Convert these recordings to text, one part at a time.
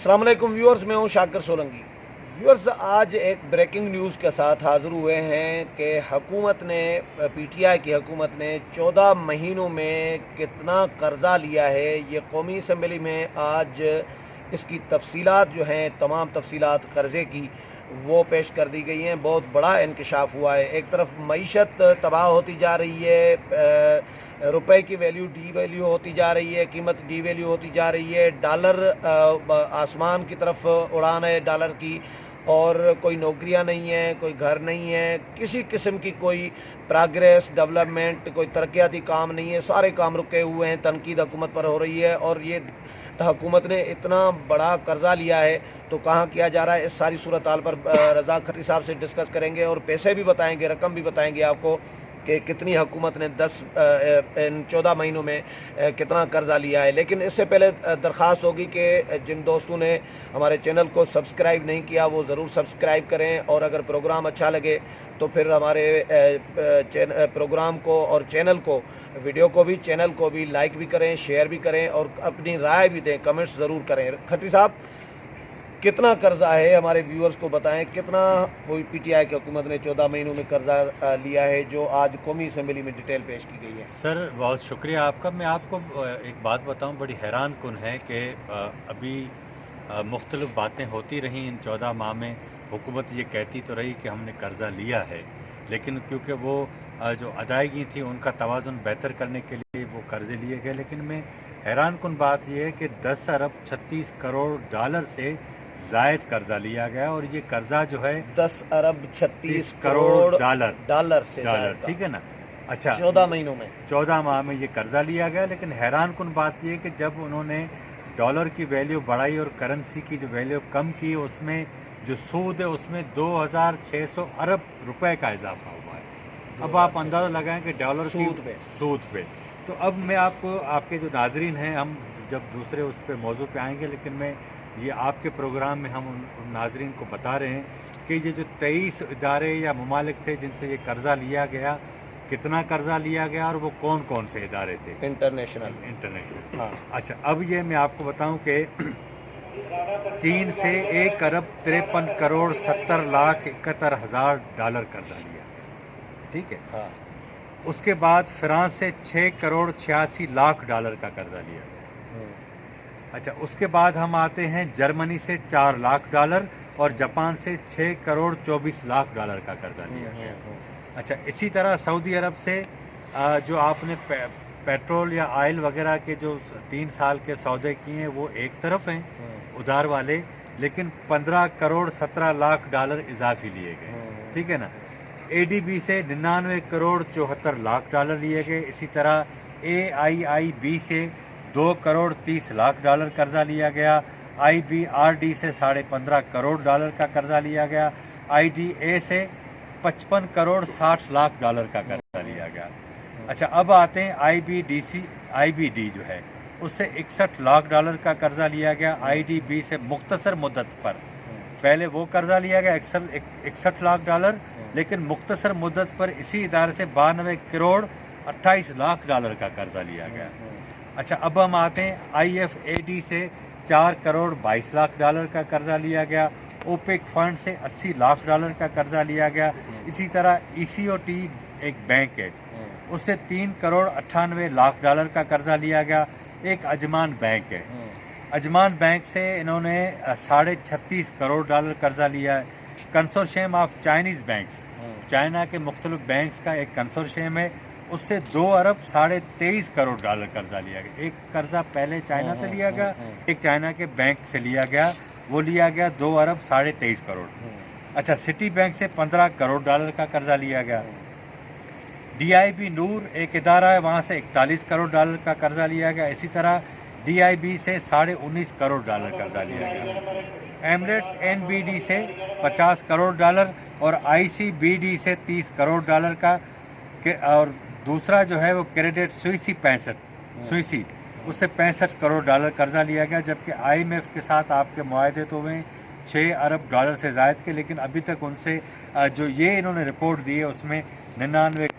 السلام علیکم ویورز، میں ہوں شاکر سولنگی۔ ویورز، آج ایک بریکنگ نیوز کے ساتھ حاضر ہوئے ہیں کہ حکومت نے پی ٹی آئی کی حکومت نے 14 مہینوں میں کتنا قرضہ لیا ہے۔ یہ قومی اسمبلی میں آج اس کی تفصیلات جو ہیں، تمام تفصیلات قرضے کی وہ پیش کر دی گئی ہیں۔ بہت بڑا انکشاف ہوا ہے۔ ایک طرف معیشت تباہ ہوتی جا رہی ہے، روپے کی ویلیو ڈی ویلیو ہوتی جا رہی ہے، قیمت ڈی ویلیو ہوتی جا رہی ہے، ڈالر آسمان کی طرف اڑان ہے ڈالر کی، اور کوئی نوکریاں نہیں ہیں، کوئی گھر نہیں ہے، کسی قسم کی کوئی پروگریس ڈیولپمنٹ، کوئی ترقیاتی کام نہیں ہے، سارے کام رکے ہوئے ہیں۔ تنقید حکومت پر ہو رہی ہے، اور یہ حکومت نے اتنا بڑا قرضہ لیا ہے تو کہاں کیا جا رہا ہے، اس ساری صورتحال پر رضا کھٹی صاحب سے ڈسکس کریں گے، اور پیسے بھی بتائیں گے، رقم بھی بتائیں گے آپ کو کہ کتنی حکومت نے ان 14 مہینوں میں کتنا قرضہ لیا ہے۔ لیکن اس سے پہلے درخواست ہوگی کہ جن دوستوں نے ہمارے چینل کو سبسکرائب نہیں کیا وہ ضرور سبسکرائب کریں، اور اگر پروگرام اچھا لگے تو پھر ہمارے پروگرام کو اور چینل کو، ویڈیو کو بھی، چینل کو بھی لائک بھی کریں، شیئر بھی کریں، اور اپنی رائے بھی دیں، کمنٹس ضرور کریں۔ کھٹی صاحب، کتنا قرضہ ہے ہمارے ویورز کو بتائیں، کتنا کوئی پی ٹی آئی کی حکومت نے 14 مہینوں میں قرضہ لیا ہے جو آج قومی اسمبلی میں ڈیٹیل پیش کی گئی ہے؟ سر بہت شکریہ آپ کا۔ میں آپ کو ایک بات بتاؤں، بڑی حیران کن ہے کہ ابھی مختلف باتیں ہوتی رہیں ان 14 ماہ میں۔ حکومت یہ کہتی تو رہی کہ ہم نے قرضہ لیا ہے، لیکن کیونکہ وہ جو ادائیگی تھی ان کا توازن بہتر کرنے کے لیے وہ قرضے لیے گئے۔ لیکن میں حیران کن بات یہ ہے کہ 10 ارب 36 کروڑ ڈالر سے زائد قرضہ لیا گیا، اور یہ قرضہ جو ہے 10 ارب 36 کروڑ ڈالر سے زائد، ٹھیک ہے نا؟ اچھا، 14 مہینوں میں 14 ماہ میں یہ قرضہ لیا گیا۔ لیکن حیران کن بات یہ کہ جب انہوں نے ڈالر کی ویلیو بڑھائی اور کرنسی کی جو ویلیو کم کی، اس میں جو سود ہے اس میں 2600 ارب روپے کا اضافہ ہوا ہے۔ اب آپ اندازہ لگائیں کہ ڈالر کی سود پہ۔ تو اب میں آپ کو، آپ کے جو ناظرین ہیں، ہم جب دوسرے اس پہ موضوع پہ آئیں گے، لیکن میں یہ آپ کے پروگرام میں ہم ان ناظرین کو بتا رہے ہیں کہ یہ جو 23 ادارے یا ممالک تھے جن سے یہ قرضہ لیا گیا، کتنا قرضہ لیا گیا اور وہ کون کون سے ادارے تھے انٹرنیشنل۔ ہاں، اچھا، اب یہ میں آپ کو بتاؤں کہ چین سے 1 ارب 53 کروڑ 70 لاکھ 71 ہزار ڈالر قرضہ لیا گیا، ٹھیک ہے؟ ہاں۔ اس کے بعد فرانس سے 6 کروڑ 86 لاکھ ڈالر کا قرضہ لیا گیا۔ اچھا، اس کے بعد ہم آتے ہیں جرمنی سے 4 لاکھ ڈالر، اور جاپان سے 6 کروڑ 24 لاکھ ڈالر کا قرضہ لیا گیا۔ اچھا، اسی طرح سعودی عرب سے جو آپ نے پیٹرول یا آئل وغیرہ کے جو 3 سال کے سودے کیے ہیں وہ ایک طرف ہیں ادھار والے، لیکن 15 کروڑ 17 لاکھ ڈالر اضافی لیے گئے، ٹھیک ہے نا؟ اے ڈی بی سے 99 کروڑ 74 لاکھ ڈالر لیے گئے۔ اسی طرح اے آئی بی سے 2 کروڑ 30 لاکھ ڈالر قرضہ لیا گیا۔ آئی بی آر ڈی سے 15.5 کروڑ ڈالر کا قرضہ لیا گیا۔ آئی ڈی اے سے 55 کروڑ 60 لاکھ ڈالر کا قرضہ لیا گیا۔ اچھا، اب آتے ہیں آئی بی ڈی جو ہے، اس سے 61 لاکھ ڈالر کا قرضہ لیا گیا۔ آئی ڈی بی سے مختصر مدت پر، پہلے وہ قرضہ لیا گیا 61 لاکھ ڈالر، لیکن مختصر مدت پر اسی ادارے سے 92 کروڑ 28 لاکھ ڈالر کا قرضہ لیا گیا۔ اچھا، اب ہم آتے ہیں آئی ایف اے ڈی سے 4 کروڑ 22 لاکھ ڈالر کا قرضہ لیا گیا۔ اوپیک فنڈ سے 80 لاکھ ڈالر کا قرضہ لیا گیا۔ اسی طرح ای سی او ٹی ایک بینک ہے، اس سے 3 کروڑ 98 لاکھ ڈالر کا قرضہ لیا گیا۔ ایک اجمان بینک ہے، اجمان بینک سے انہوں نے 36.5 کروڑ ڈالر قرضہ لیا ہے۔ Consortium of Chinese banks, China کے مختلف بینکس کا ایک کنسورشیم ہے، اس سے 2 ارب 23.5 کروڑ ڈالر قرضہ لیا گیا۔ ایک قرضہ پہلے چائنا سے لیا گیا، ایک چائنا کے بینک سے لیا گیا، وہ لیا گیا 2 ارب 23.5 کروڑ۔ اچھا، سٹی بینک سے 15 کروڑ ڈالر کا قرضہ لیا گیا۔ ڈی آئی بی نور ایک ادارہ ہے، وہاں سے 41 کروڑ ڈالر کا قرضہ لیا گیا۔ اسی طرح ڈی آئی بی سے 19.5 کروڑ ڈالر قرضہ لیا گیا۔ ایمریٹس این بی ڈی سے 50 کروڑ ڈالر، اور آئی سی بی ڈی سے 30 کروڑ ڈالر کا، اور دوسرا جو ہے وہ کریڈٹ سوئسی اس سے 65 کروڑ ڈالر قرضہ لیا گیا، جبکہ آئی ایم ایف کے ساتھ آپ کے معاہدے تو ہوئے 6 ارب ڈالر سے زائد کے، لیکن ابھی تک ان سے جو یہ انہوں نے رپورٹ دی ہے اس میں 99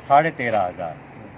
13,500।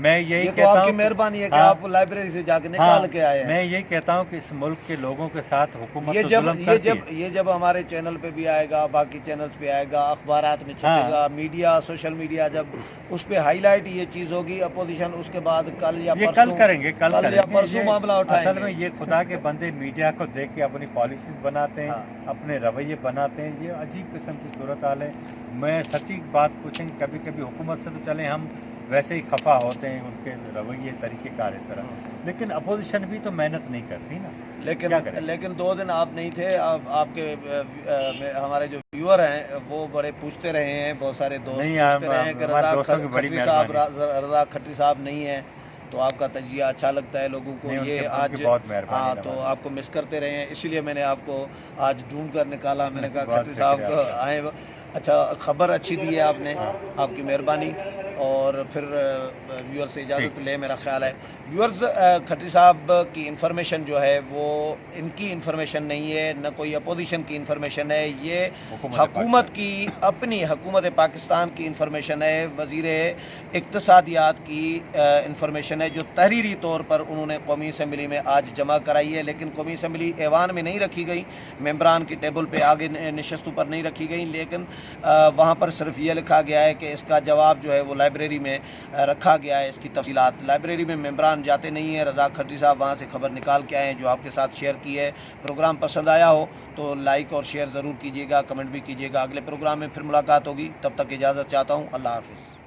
میں یہی یہ تو کہتا آپ کی ہوں مہربانی ہے کہ ہاں، آپ لائبریری سے جا کے نکال کے آئے ہیں. میں یہی کہتا ہوں کہ اس ملک کے لوگوں کے ساتھ حکومت یہ تو جب ظلم یہ کرتی جب ہے. یہ جب ہمارے چینل پہ بھی آئے گا، باقی چینلز پہ آئے گا، اخبارات میں چھپے گا، میڈیا سوشل میڈیا جب اس پہ ہائی لائٹ یہ چیز ہوگی اپوزیشن، اس کے بعد کل یا یہ پرسوں کریں گے یا پرسوں معاملہ اٹھائیں اصل گے. میں یہ خدا کے بندے میڈیا کو دیکھ کے اپنی پالیسیز بناتے ہیں، اپنے رویے بناتے ہیں. یہ عجیب قسم کی صورتحال ہے. میں سچی بات پوچھیں کہ کبھی کبھی حکومت سے تو چلیں ہم ویسے ہی خفا ہوتے ہیں، ان کے رویے طریقہ کار اس طرح، لیکن اپوزیشن بھی تو محنت نہیں کرتی نا. لیکن 2 دن آپ نہیں تھے. آپ کے ہمارے جو ویور ہیں وہ بڑے پوچھتے رہے ہیں، بہت سارے دوست نہیں، پوچھتے رہے ہیں کہ ہمارے دوستوں کی بڑی رضا کھٹری صاحب نہیں ہیں، تو آپ کا تجزیہ اچھا لگتا ہے لوگوں کو. نہیں، یہ ان آج کی بہت مہربانی تو نوازش. آپ کو مس کرتے رہے ہیں، اسی لیے میں نے آپ کو آج ڈھونڈ کر نکالا. میں نے کہا بہت کھٹری صاحب شکریہ آپ کا. آئے. اچھا، خبر اچھی دی ہے آپ نے، آپ کی مہربانی. اور پھر ویور سے اجازت لے، میرا خیال ہے ویورز. کھٹری صاحب کی انفارمیشن جو ہے وہ ان کی انفارمیشن نہیں ہے، نہ کوئی اپوزیشن کی انفارمیشن ہے. یہ حکومت کی اپنی حکومت پاکستان کی انفارمیشن ہے، وزیر اقتصادیات کی انفارمیشن ہے، جو تحریری طور پر انہوں نے قومی اسمبلی میں آج جمع کرائی ہے. لیکن قومی اسمبلی ایوان میں نہیں رکھی گئی، ممبران کی ٹیبل پہ آگے نشستوں پر نہیں رکھی گئی، لیکن وہاں پر صرف یہ لکھا گیا ہے کہ اس کا جواب جو ہے وہ لائبریری میں رکھا گیا ہے. اس کی تفصیلات لائبریری میں ممبران جاتے نہیں ہیں. رضا کھٹری صاحب وہاں سے خبر نکال کے آئے ہیں، جو آپ کے ساتھ شیئر کی ہے. پروگرام پسند آیا ہو تو لائک اور شیئر ضرور کیجیے گا، کمنٹ بھی کیجیے گا. اگلے پروگرام میں پھر ملاقات ہوگی، تب تک اجازت چاہتا ہوں. اللہ حافظ.